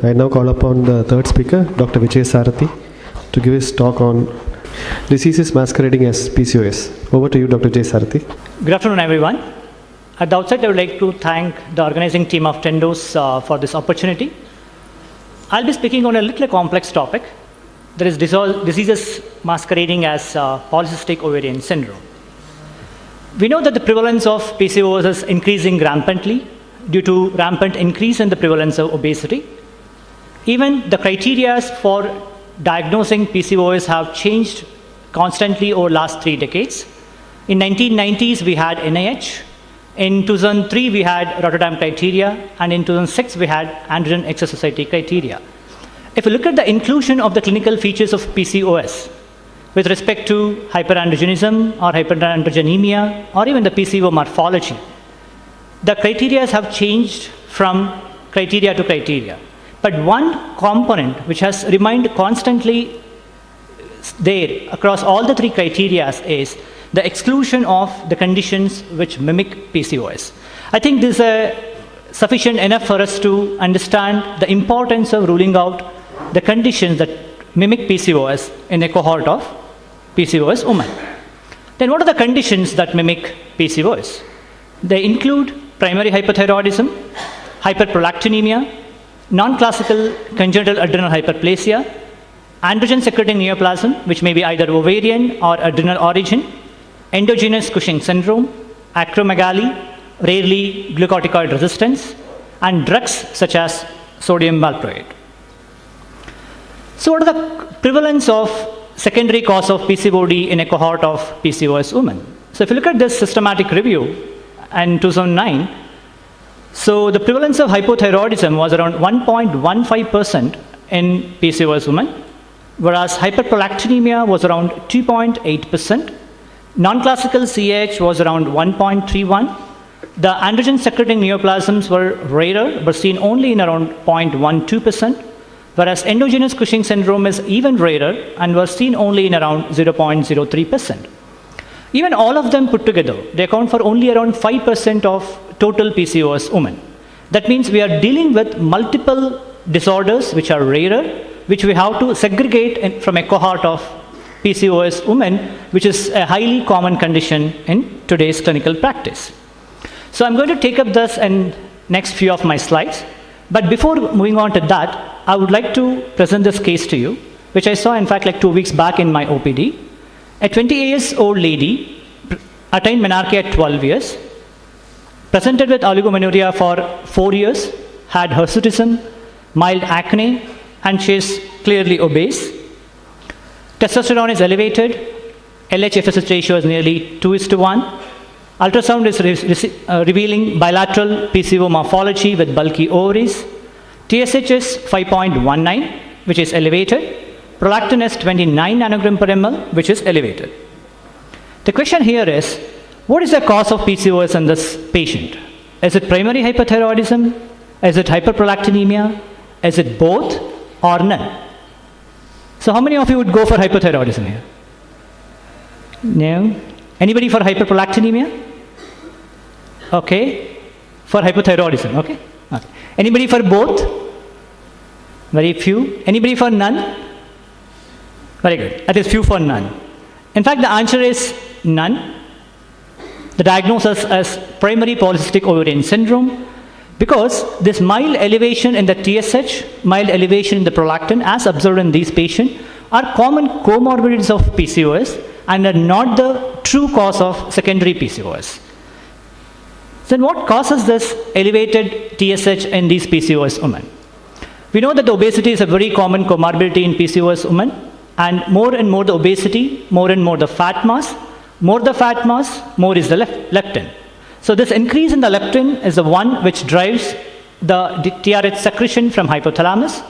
I now call upon the third speaker, Dr. Vijay Sarathi, to give his talk on diseases masquerading as PCOS. Over to you, Dr. Vijay Sarathi. Good afternoon, everyone. At the outset, I would like to thank the organizing team of Tendos for this opportunity. I'll be speaking on a little complex topic. That is diseases masquerading as polycystic ovarian syndrome. We know that the prevalence of PCOS is increasing rampantly due to rampant increase in the prevalence of obesity. Even the criteria for diagnosing PCOS have changed constantly over the last 3 decades. In 1990s, we had NIH. In 2003, we had Rotterdam criteria. And in 2006, we had Androgen Excess Society criteria. If you look at the inclusion of the clinical features of PCOS with respect to hyperandrogenism or hyperandrogenemia or even the PCO morphology, the criteria have changed from criteria to criteria. But one component which has remained constantly there across all the 3 criteria is the exclusion of the conditions which mimic PCOS. I think this is sufficient enough for us to understand the importance of ruling out the conditions that mimic PCOS in a cohort of PCOS women. Then what are the conditions that mimic PCOS? They include primary hypothyroidism, hyperprolactinemia, non-classical congenital adrenal hyperplasia, androgen secreting neoplasm, which may be either ovarian or adrenal origin, endogenous Cushing syndrome, acromegaly, rarely glucocorticoid resistance, and drugs such as sodium valproate. So what are the prevalence of secondary cause of PCOD in a cohort of PCOS women? So if you look at this systematic review in 2009, so the prevalence of hypothyroidism was around 1.15% in PCOS women, whereas hyperprolactinemia was around 2.8%, non-classical CAH was around 1.31%, the androgen secreting neoplasms were rarer but seen only in around 0.12%, whereas endogenous Cushing syndrome is even rarer and was seen only in around 0.03%. Even all of them put together, they account for only around 5% of total PCOS women. That means we are dealing with multiple disorders which are rarer, which we have to segregate from a cohort of PCOS women, which is a highly common condition in today's clinical practice. So I'm going to take up this in next few of my slides. But before moving on to that, I would like to present this case to you, which I saw in fact like 2 weeks back in my OPD. A 20-year-old lady attained menarche at 12 years, presented with oligomenorrhea for 4 years, had hirsutism, mild acne, and she is clearly obese. Testosterone is elevated, LH-FSH ratio is nearly 2:1. Ultrasound is revealing bilateral PCO morphology with bulky ovaries. TSH is 5.19, which is elevated. Prolactin is 29 nanogram per ml, which is elevated. The question here is, what is the cause of PCOS in this patient? Is it primary hypothyroidism? Is it hyperprolactinemia? Is it both or none? So how many of you would go for hypothyroidism here? No? Anybody for hyperprolactinemia? Okay. For hypothyroidism, okay? Okay. Anybody for both? Very few. Anybody for none? Very good. That is few for none. In fact, the answer is none. The diagnosis is primary polycystic ovarian syndrome because this mild elevation in the TSH, mild elevation in the prolactin as observed in these patients are common comorbidities of PCOS and are not the true cause of secondary PCOS. Then what causes this elevated TSH in these PCOS women? We know that the obesity is a very common comorbidity in PCOS women, and more the obesity, more and more the fat mass, more the fat mass, more is the leptin. So this increase in the leptin is the one which drives the TRH secretion from hypothalamus,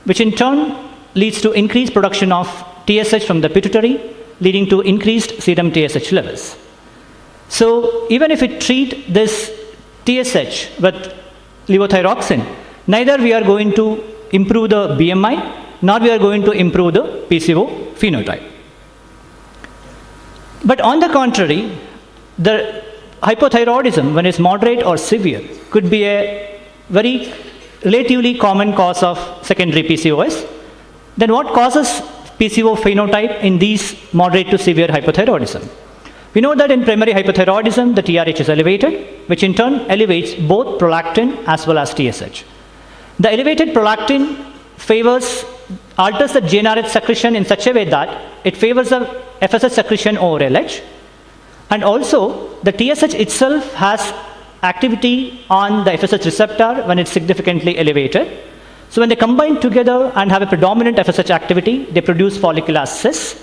which in turn leads to increased production of TSH from the pituitary, leading to increased serum TSH levels. So even if we treat this TSH with levothyroxine, neither we are going to improve the BMI, nor we are going to improve the PCO phenotype. But on the contrary, the hypothyroidism, when it's moderate or severe, could be a very relatively common cause of secondary PCOS. Then what causes PCO phenotype in these moderate to severe hypothyroidism? We know that in primary hypothyroidism, the TRH is elevated, which in turn elevates both prolactin as well as TSH. The elevated prolactin alters the GnRH secretion in such a way that it favors the FSH secretion over LH. And also, the TSH itself has activity on the FSH receptor when it's significantly elevated. So when they combine together and have a predominant FSH activity, they produce follicular cysts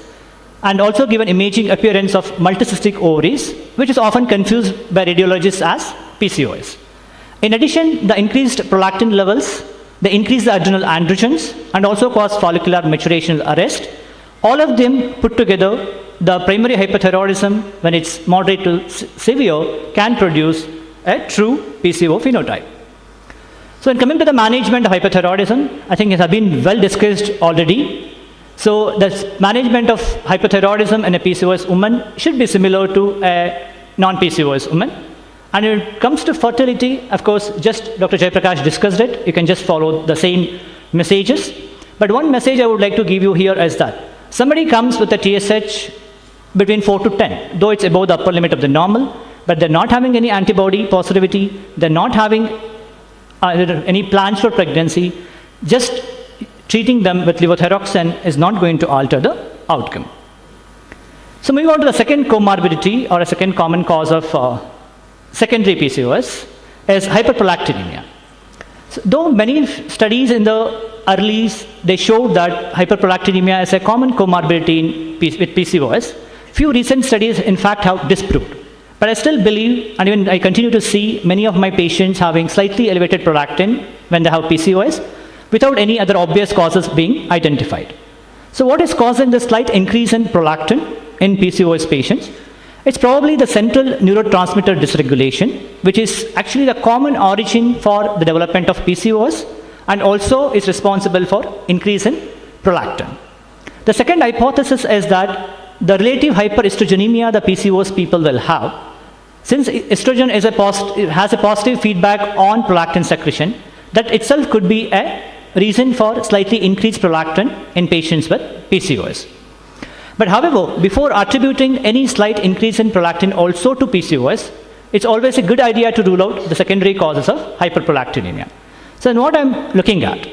and also give an imaging appearance of multicystic ovaries, which is often confused by radiologists as PCOS. In addition, the increased prolactin levels, they increase the adrenal androgens and also cause follicular maturation arrest. All of them put together, the primary hypothyroidism, when it's moderate to severe, can produce a true PCO phenotype. So in coming to the management of hypothyroidism, I think it has been well discussed already. So the management of hypothyroidism in a PCOS woman should be similar to a non-PCOS woman. And when it comes to fertility, of course, just Dr. Jayaprakash discussed it. You can just follow the same messages. But one message I would like to give you here is that somebody comes with a TSH between 4 to 10, though it's above the upper limit of the normal, but they're not having any antibody positivity, they're not having any plans for pregnancy. Just treating them with levothyroxine is not going to alter the outcome. So moving on to the second comorbidity or a second common cause of secondary PCOS is hyperprolactinemia. So though many studies in the earlies, they showed that hyperprolactinemia is a common comorbidity with PCOS. Few recent studies, in fact, have disproved. But I still believe, and even I continue to see many of my patients having slightly elevated prolactin when they have PCOS, without any other obvious causes being identified. So what is causing the slight increase in prolactin in PCOS patients? It's probably the central neurotransmitter dysregulation, which is actually the common origin for the development of PCOS and also is responsible for increase in prolactin. The second hypothesis is that the relative hyperestrogenemia the PCOS people will have, since estrogen has a positive feedback on prolactin secretion, that itself could be a reason for slightly increased prolactin in patients with PCOS. But however, before attributing any slight increase in prolactin also to PCOS, it's always a good idea to rule out the secondary causes of hyperprolactinemia. So what I'm looking at,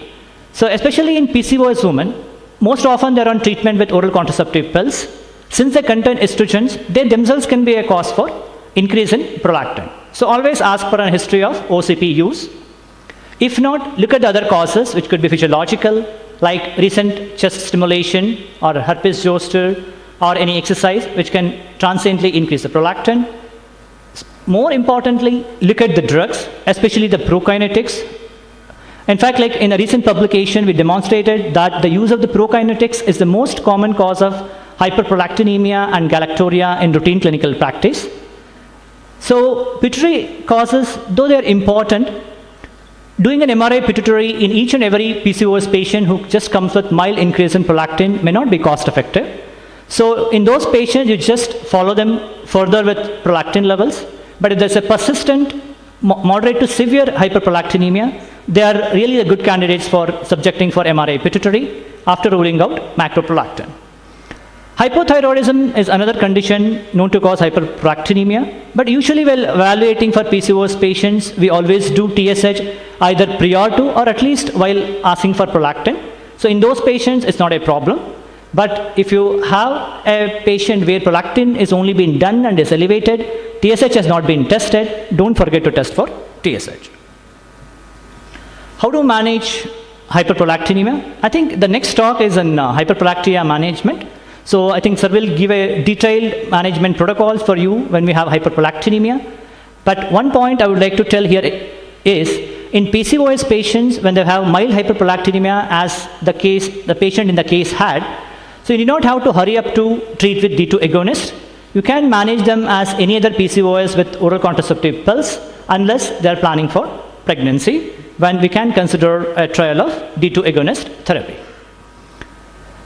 so especially in PCOS women, most often they're on treatment with oral contraceptive pills. Since they contain estrogens, they themselves can be a cause for increase in prolactin. So always ask for a history of OCP use. If not, look at the other causes, which could be physiological, like recent chest stimulation or herpes zoster or any exercise, which can transiently increase the prolactin. More importantly, look at the drugs, especially the prokinetics. In fact, like in a recent publication, we demonstrated that the use of the prokinetics is the most common cause of hyperprolactinemia and galactoria in routine clinical practice. So pituitary causes, though they are important, doing an MRI pituitary in each and every PCOS patient who just comes with mild increase in prolactin may not be cost effective. So in those patients, you just follow them further with prolactin levels. But if there's a persistent, moderate to severe hyperprolactinemia, they are really the good candidates for subjecting for MRI pituitary after ruling out macroprolactin. Hypothyroidism is another condition known to cause hyperprolactinemia, but usually while evaluating for PCOS patients, we always do TSH either prior to or at least while asking for prolactin. So in those patients, it's not a problem. But if you have a patient where prolactin is only been done and is elevated, TSH has not been tested, don't forget to test for TSH. How to manage hyperprolactinemia? I think the next talk is on hyperprolactinemia management. So I think sir will give a detailed management protocols for you when we have hyperprolactinemia. But one point I would like to tell here is, in PCOS patients, when they have mild hyperprolactinemia, as the patient in the case had, so you do not have to hurry up to treat with D2 agonist. You can manage them as any other PCOS with oral contraceptive pills, unless they are planning for pregnancy, when we can consider a trial of D2 agonist therapy.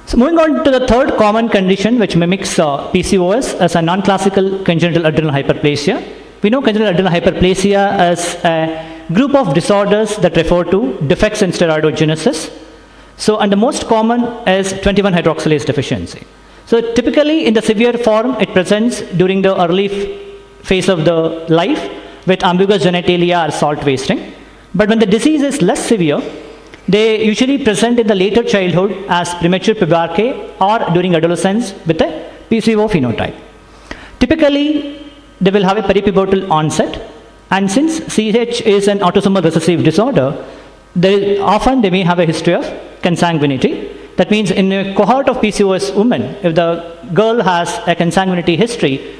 So moving on to the third common condition which mimics PCOS as a non-classical congenital adrenal hyperplasia. We know congenital adrenal hyperplasia as a group of disorders that refer to defects in steroidogenesis. So, and the most common is 21-hydroxylase deficiency. So, typically in the severe form, it presents during the early phase of the life with ambiguous genitalia or salt wasting. But when the disease is less severe, they usually present in the later childhood as premature puberty or during adolescence with a PCO phenotype. Typically, they will have a peripubertal onset, and since CAH is an autosomal recessive disorder, often they may have a history of consanguinity. That means in a cohort of PCOS women, if the girl has a consanguinity history,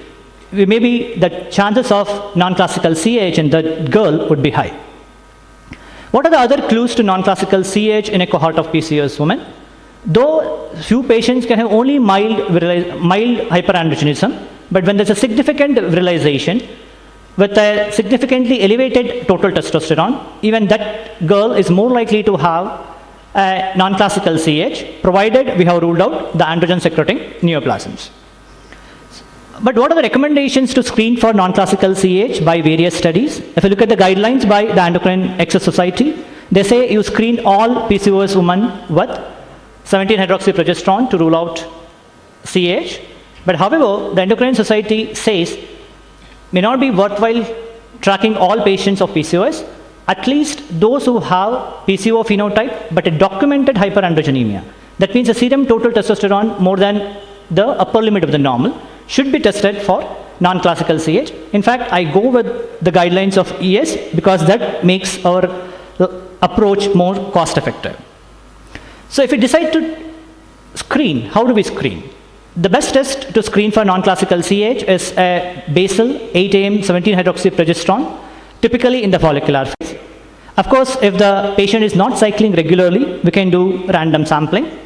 maybe the chances of non-classical CAH in the girl would be high. What are the other clues to non-classical CAH in a cohort of PCOS women? Though few patients can have only mild hyperandrogenism, but when there's a significant virilization with a significantly elevated total testosterone, even that girl is more likely to have a non-classical CAH, provided we have ruled out the androgen-secreting neoplasms. But what are the recommendations to screen for non-classical CAH by various studies? If you look at the guidelines by the Endocrine Excess Society, they say you screen all PCOS women with 17-hydroxyprogesterone to rule out CAH. But however, the Endocrine Society says may not be worthwhile tracking all patients of PCOS, at least those who have PCO phenotype but a documented hyperandrogenemia. That means the serum total testosterone more than the upper limit of the normal should be tested for non-classical CAH. In fact, I go with the guidelines of ES because that makes our approach more cost effective. So if we decide to screen, how do we screen? The best test to screen for non-classical CAH is a basal 8 AM 17-hydroxyprogesterone, typically in the follicular phase. Of course, if the patient is not cycling regularly, we can do random sampling.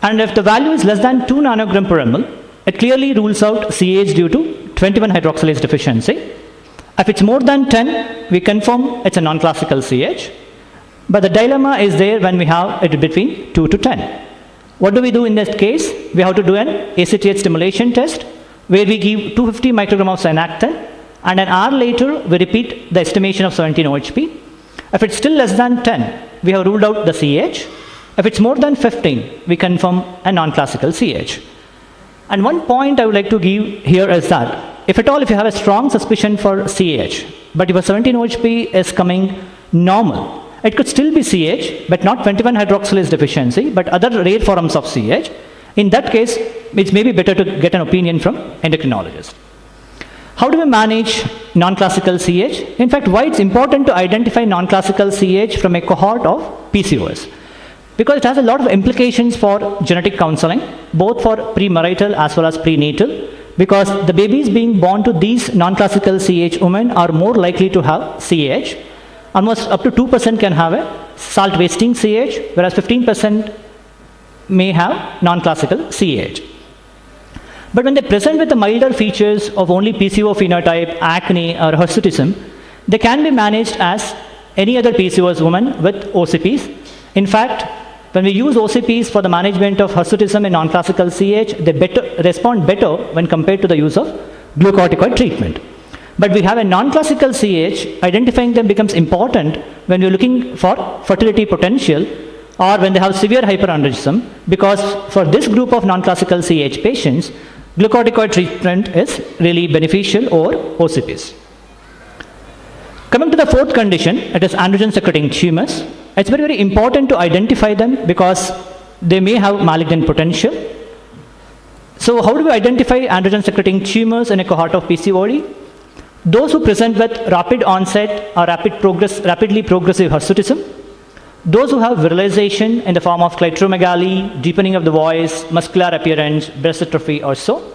And if the value is less than 2 nanogram per ml, it clearly rules out CAH due to 21-hydroxylase deficiency. If it's more than 10, we confirm it's a non-classical CAH. But the dilemma is there when we have it between 2 to 10. What do we do in this case? We have to do an ACTH stimulation test where we give 250 microgram of synactin, and an hour later we repeat the estimation of 17 OHP. If it's still less than 10, we have ruled out the CAH. If it's more than 15, we confirm a non-classical CAH. And one point I would like to give here is that if at all, if you have a strong suspicion for CAH, but if a 17 OHP is coming normal, it could still be CAH, but not 21-hydroxylase deficiency, but other rare forms of CAH. In that case, it may be better to get an opinion from endocrinologist. How do we manage non-classical CAH? In fact, why it's important to identify non-classical CAH from a cohort of PCOS? Because it has a lot of implications for genetic counseling, both for premarital as well as prenatal, because the babies being born to these non-classical CAH women are more likely to have CAH. Almost up to 2% can have a salt wasting CAH, whereas 15% may have non-classical CAH. But when they present with the milder features of only PCO phenotype, acne, or hirsutism, they can be managed as any other PCOS woman with OCPs. In fact, when we use OCPs for the management of hirsutism in non-classical CAH, they respond better when compared to the use of glucocorticoid treatment. But we have a non-classical CAH, identifying them becomes important when we're looking for fertility potential or when they have severe hyperandrogenism, because for this group of non-classical CAH patients, glucocorticoid treatment is really beneficial over OCPs. Coming to the fourth condition, it is androgen-secreting tumors. It's very, very important to identify them because they may have malignant potential. So how do we identify androgen-secreting tumors in a cohort of PCOD? Those who present with rapid onset or rapidly progressive hirsutism, those who have virilization in the form of clitoromegaly, deepening of the voice, muscular appearance, breast atrophy or so,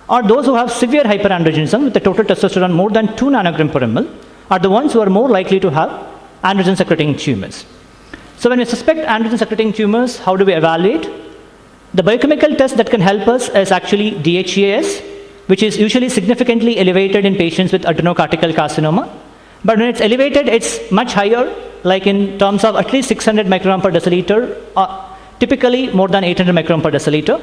or those who have severe hyperandrogenism with a total testosterone more than 2 nanogram per ml, are the ones who are more likely to have androgen-secreting tumors. So when we suspect androgen-secreting tumors, how do we evaluate? The biochemical test that can help us is actually DHEAS, which is usually significantly elevated in patients with adenocortical carcinoma. But when it's elevated, it's much higher, like in terms of at least 600 microgram per deciliter, typically more than 800 microgram per deciliter.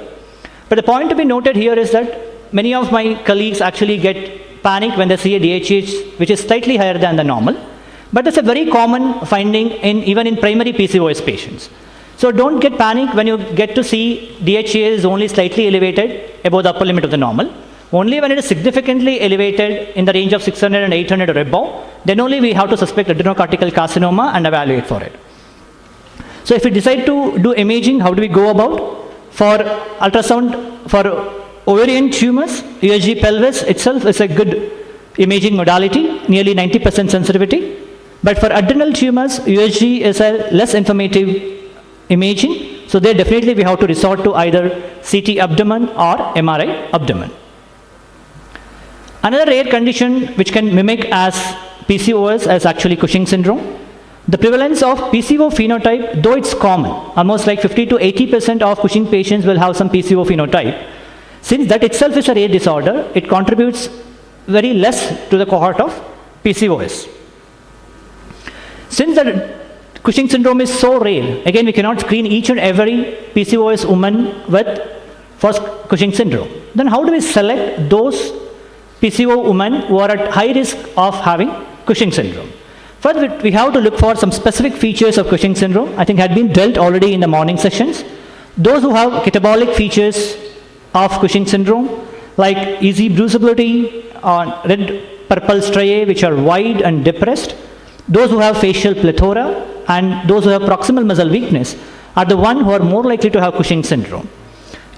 But the point to be noted here is that many of my colleagues actually get panic when they see a DHEAS which is slightly higher than the normal. But that's a very common finding even in primary PCOS patients. So don't get panicked when you get to see DHEA is only slightly elevated above the upper limit of the normal. Only when it is significantly elevated in the range of 600 and 800 or above, then only we have to suspect adenocortical carcinoma and evaluate for it. So if we decide to do imaging, how do we go about? For ultrasound, for ovarian tumors, USG pelvis itself is a good imaging modality, nearly 90% sensitivity. But for adrenal tumors, USG is a less informative imaging. So there definitely we have to resort to either CT abdomen or MRI abdomen. Another rare condition which can mimic as PCOS is actually Cushing syndrome. The prevalence of PCO phenotype, though it's common, almost like 50 to 80% of Cushing patients will have some PCO phenotype. Since that itself is a rare disorder, it contributes very less to the cohort of PCOS. Since the Cushing syndrome is so rare, again we cannot screen each and every PCOS woman for Cushing syndrome. Then how do we select those PCO women who are at high risk of having Cushing syndrome? First, we have to look for some specific features of Cushing syndrome. I think had been dealt already in the morning sessions. Those who have catabolic features of Cushing syndrome, like easy bruisability, red purple striae which are wide and depressed, those who have facial plethora, and those who have proximal muscle weakness are the ones who are more likely to have Cushing syndrome.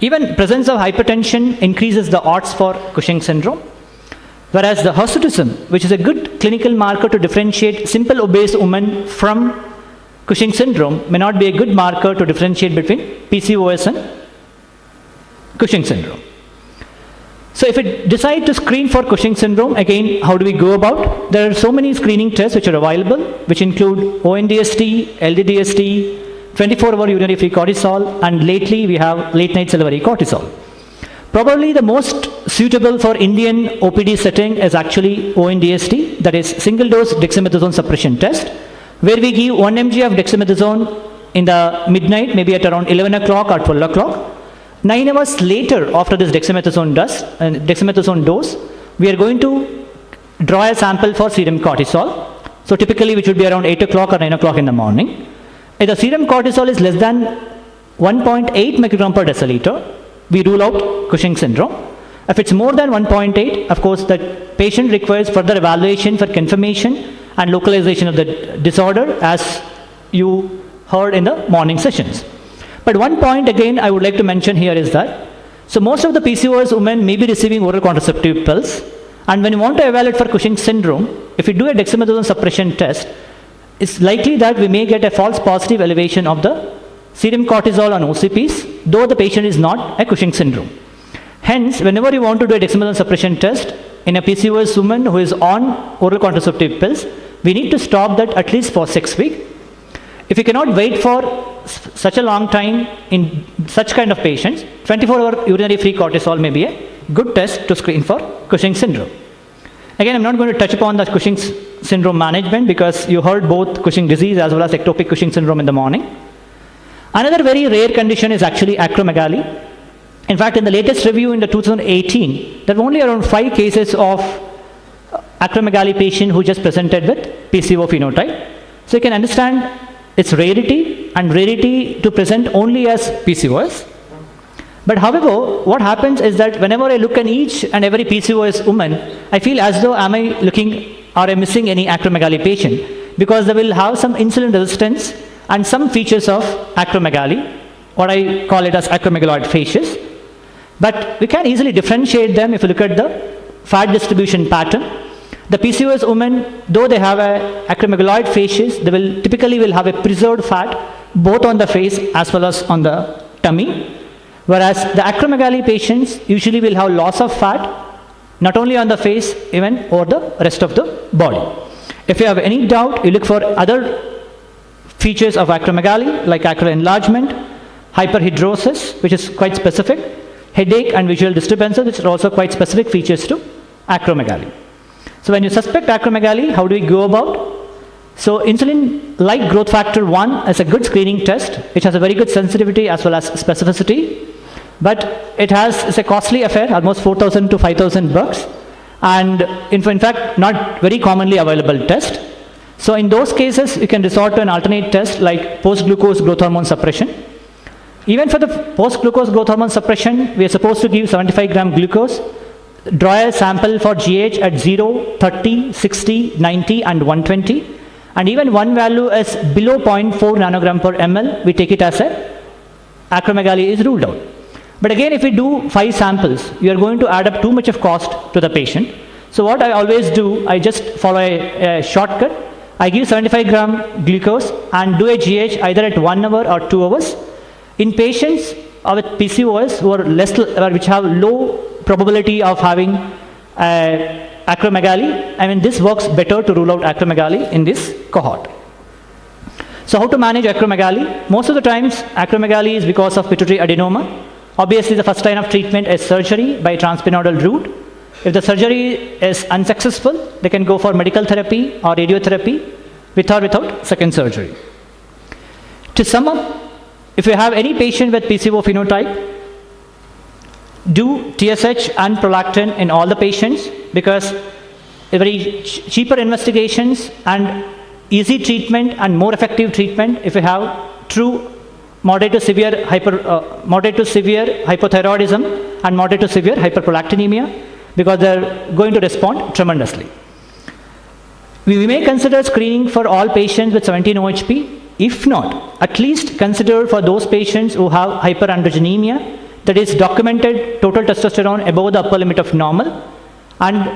Even presence of hypertension increases the odds for Cushing syndrome. Whereas the hirsutism, which is a good clinical marker to differentiate simple obese women from Cushing syndrome, may not be a good marker to differentiate between PCOS and Cushing syndrome. So if we decide to screen for Cushing syndrome, again, how do we go about? There are so many screening tests which are available, which include ONDST, LDDST, 24-hour urinary free cortisol, and lately we have late-night salivary cortisol. Probably the most suitable for Indian OPD setting is actually ONDST, that is single-dose dexamethasone suppression test, where we give 1 mg of dexamethasone in the midnight, maybe at around 11 o'clock or 12 o'clock. 9 hours later, after this dexamethasone dose, we are going to draw a sample for serum cortisol. So typically, which would be around 8 o'clock or 9 o'clock in the morning. If the serum cortisol is less than 1.8 microgram per deciliter, we rule out Cushing syndrome. If it's more than 1.8, of course, the patient requires further evaluation for confirmation and localization of the disorder, as you heard in the morning sessions. But one point again I would like to mention here is that, so most of the PCOS women may be receiving oral contraceptive pills, and when you want to evaluate for Cushing syndrome, if you do a dexamethasone suppression test, it's likely that we may get a false positive elevation of the serum cortisol on OCPs, though the patient is not a Cushing syndrome. Hence, whenever you want to do a dexamethasone suppression test in a PCOS woman who is on oral contraceptive pills, we need to stop that at least for 6 weeks. If you cannot wait for such a long time in such kind of patients, 24-hour urinary free cortisol may be a good test to screen for Cushing syndrome. Again, I'm not going to touch upon the Cushing syndrome management because you heard both Cushing disease as well as ectopic Cushing syndrome in the morning. Another very rare condition is actually acromegaly. In fact, in the latest review in the 2018, there were only around 5 cases of acromegaly patient who just presented with PCO phenotype. So you can understand its rarity and rarity to present only as PCOS. But however, what happens is that whenever I look at each and every PCOS woman, I feel as though am I looking or am missing any acromegaly patient, because they will have some insulin resistance and some features of acromegaly, what I call it as acromegaloid facies. But we can easily differentiate them if you look at the fat distribution pattern. The PCOS women, though they have a acromegaloid facies, they will typically have a preserved fat both on the face as well as on the tummy. Whereas the acromegaly patients usually will have loss of fat, not only on the face, even over the rest of the body. If you have any doubt, you look for other features of acromegaly like acral enlargement, hyperhidrosis, which is quite specific, headache and visual disturbances, which are also quite specific features to acromegaly. So when you suspect acromegaly, how do we go about? So insulin-like growth factor 1 is a good screening test, which has a very good sensitivity as well as specificity, but it's a costly affair, almost 4,000 to 5,000 bucks, and in fact not very commonly available test. So in those cases, you can resort to an alternate test like post-glucose growth hormone suppression. Even for the post-glucose growth hormone suppression, we are supposed to give 75 gram glucose, draw a sample for GH at 0, 30, 60, 90 and 120. And even one value is below 0.4 nanogram per ml, we take it as a acromegaly is ruled out. But again, if we do 5 samples, you are going to add up too much of cost to the patient. So what I always do, I just follow a shortcut. I give 75 gram glucose and do a GH either at 1 hour or 2 hours. In patients with PCOS which have low probability of having acromegaly, I mean this works better to rule out acromegaly in this cohort. So how to manage acromegaly? Most of the times acromegaly is because of pituitary adenoma. Obviously the first line of treatment is surgery by transpyramidal route. If the surgery is unsuccessful, they can go for medical therapy or radiotherapy with or without second surgery. To sum up, if you have any patient with PCO phenotype, do TSH and prolactin in all the patients, because very cheaper investigations and easy treatment and more effective treatment if you have true moderate to severe hypothyroidism and moderate to severe hyperprolactinemia, because they're going to respond tremendously. We may consider screening for all patients with 17 OHP. If not, at least consider for those patients who have hyperandrogenemia, that is documented total testosterone above the upper limit of normal, and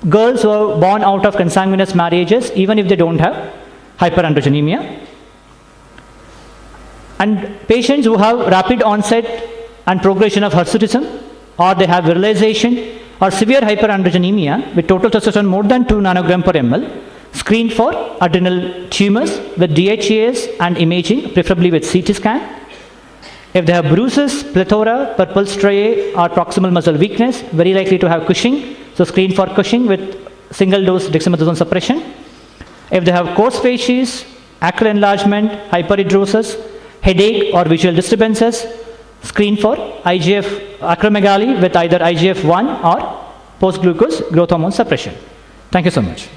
girls who are born out of consanguineous marriages, even if they don't have hyperandrogenemia, and patients who have rapid onset and progression of hirsutism, or they have virilization or severe hyperandrogenemia with total testosterone more than 2 nanogram per ml, screen for adrenal tumors with DHEAs and imaging, preferably with CT scan. If they have bruises, plethora, purple striae or proximal muscle weakness, very likely to have Cushing, so screen for Cushing with single dose dexamethasone suppression. If they have coarse facies, acral enlargement, hyperhidrosis, headache or visual disturbances, screen for IGF acromegaly with either IGF-1 or post-glucose growth hormone suppression. Thank you so much.